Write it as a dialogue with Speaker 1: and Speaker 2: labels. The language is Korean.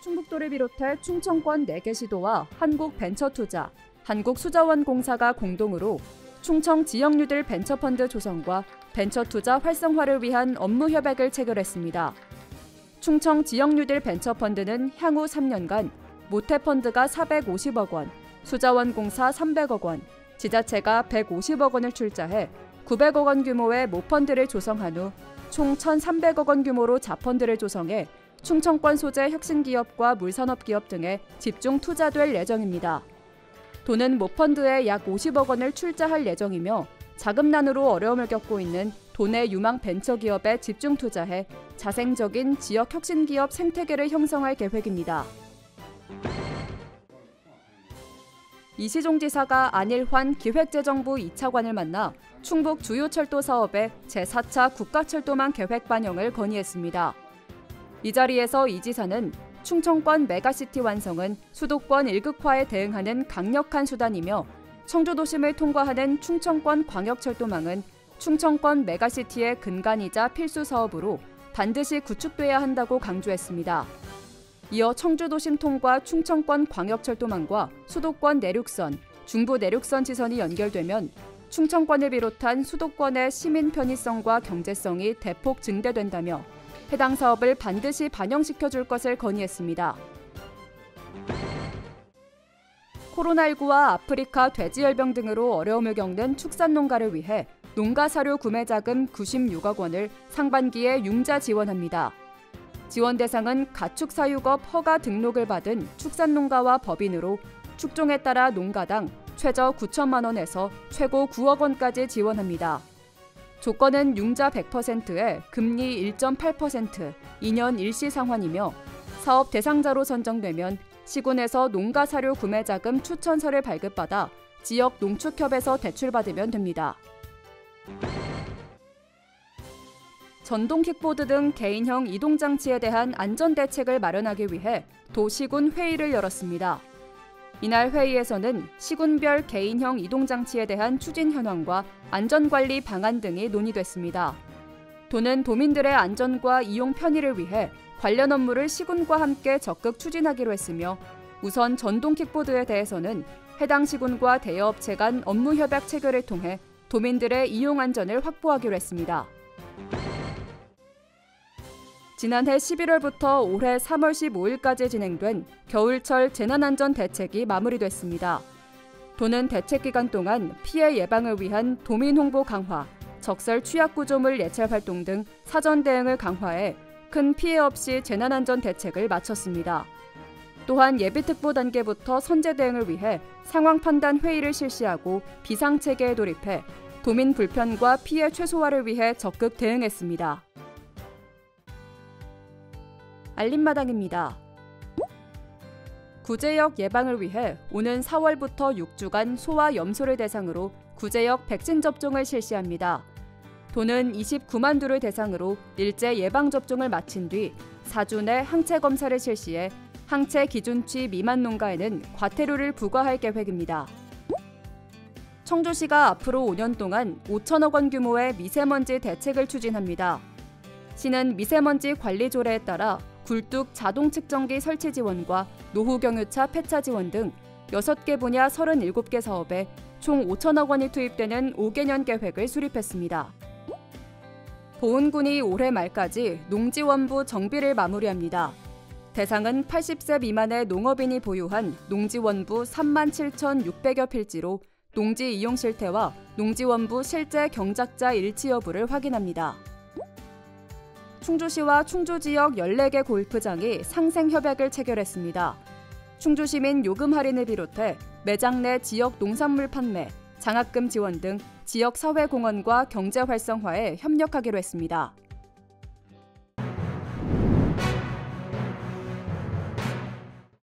Speaker 1: 충북도를 비롯해 충청권 4개 시도와 한국벤처투자, 한국수자원공사가 공동으로 충청 지역뉴딜 벤처펀드 조성과 벤처투자 활성화를 위한 업무 협약을 체결했습니다. 충청 지역뉴딜 벤처펀드는 향후 3년간 모태펀드가 450억 원, 수자원공사 300억 원, 지자체가 150억 원을 출자해 900억 원 규모의 모펀드를 조성한 후 총 1,300억 원 규모로 자펀드를 조성해 충청권 소재 혁신기업과 물산업기업 등에 집중 투자될 예정입니다. 도는 모펀드에 약 50억 원을 출자할 예정이며 자금난으로 어려움을 겪고 있는 도내 유망 벤처기업에 집중 투자해 자생적인 지역 혁신기업 생태계를 형성할 계획입니다. 이시종 지사가 안일환 기획재정부 2차관을 만나 충북 주요 철도 사업의 제4차 국가철도망 계획 반영을 건의했습니다. 이 자리에서 이 지사는 충청권 메가시티 완성은 수도권 1극화에 대응하는 강력한 수단이며 청주도심을 통과하는 충청권 광역철도망은 충청권 메가시티의 근간이자 필수 사업으로 반드시 구축돼야 한다고 강조했습니다. 이어 청주도심 통과 충청권 광역철도망과 수도권 내륙선, 중부 내륙선 지선이 연결되면 충청권을 비롯한 수도권의 시민 편의성과 경제성이 대폭 증대된다며 해당 사업을 반드시 반영시켜줄 것을 건의했습니다. 코로나19와 아프리카 돼지열병 등으로 어려움을 겪는 축산농가를 위해 농가사료 구매자금 96억 원을 상반기에 융자 지원합니다. 지원 대상은 가축사육업 허가 등록을 받은 축산농가와 법인으로 축종에 따라 농가당 최저 9천만 원에서 최고 9억 원까지 지원합니다. 조건은 융자 100%에 금리 1.8%, 2년 일시 상환이며 사업 대상자로 선정되면 시군에서 농가사료 구매자금 추천서를 발급받아 지역 농축협에서 대출받으면 됩니다. 전동 킥보드 등 개인형 이동장치에 대한 안전대책을 마련하기 위해 도시군 회의를 열었습니다. 이날 회의에서는 시군별 개인형 이동장치에 대한 추진 현황과 안전관리 방안 등이 논의됐습니다. 도는 도민들의 안전과 이용 편의를 위해 관련 업무를 시군과 함께 적극 추진하기로 했으며 우선 전동 킥보드에 대해서는 해당 시군과 대여업체 간 업무 협약 체결을 통해 도민들의 이용 안전을 확보하기로 했습니다. 지난해 11월부터 올해 3월 15일까지 진행된 겨울철 재난안전 대책이 마무리됐습니다. 도는 대책 기간 동안 피해 예방을 위한 도민 홍보 강화, 적설 취약 구조물 예찰 활동 등 사전 대응을 강화해 큰 피해 없이 재난안전 대책을 마쳤습니다. 또한 예비특보 단계부터 선제 대응을 위해 상황 판단 회의를 실시하고 비상체계에 돌입해 도민 불편과 피해 최소화를 위해 적극 대응했습니다. 알림마당입니다. 구제역 예방을 위해 오는 4월부터 6주간 소와 염소를 대상으로 구제역 백신 접종을 실시합니다. 도는 29만 두를 대상으로 일제 예방접종을 마친 뒤 4주 내 항체 검사를 실시해 항체 기준치 미만 농가에는 과태료를 부과할 계획입니다. 청주시가 앞으로 5년 동안 5천억 원 규모의 미세먼지 대책을 추진합니다. 시는 미세먼지 관리 조례에 따라 굴뚝 자동 측정기 설치 지원과 노후 경유차 폐차 지원 등 6개 분야 37개 사업에 총 5천억 원이 투입되는 5개년 계획을 수립했습니다. 보은군이 올해 말까지 농지원부 정비를 마무리합니다. 대상은 80세 미만의 농업인이 보유한 농지원부 37,600여 필지로 농지 이용 실태와 농지원부 실제 경작자 일치 여부를 확인합니다. 충주시와 충주 지역 14개 골프장이 상생 협약을 체결했습니다. 충주시민 요금 할인을 비롯해 매장 내 지역 농산물 판매, 장학금 지원 등 지역 사회공헌과 경제 활성화에 협력하기로 했습니다.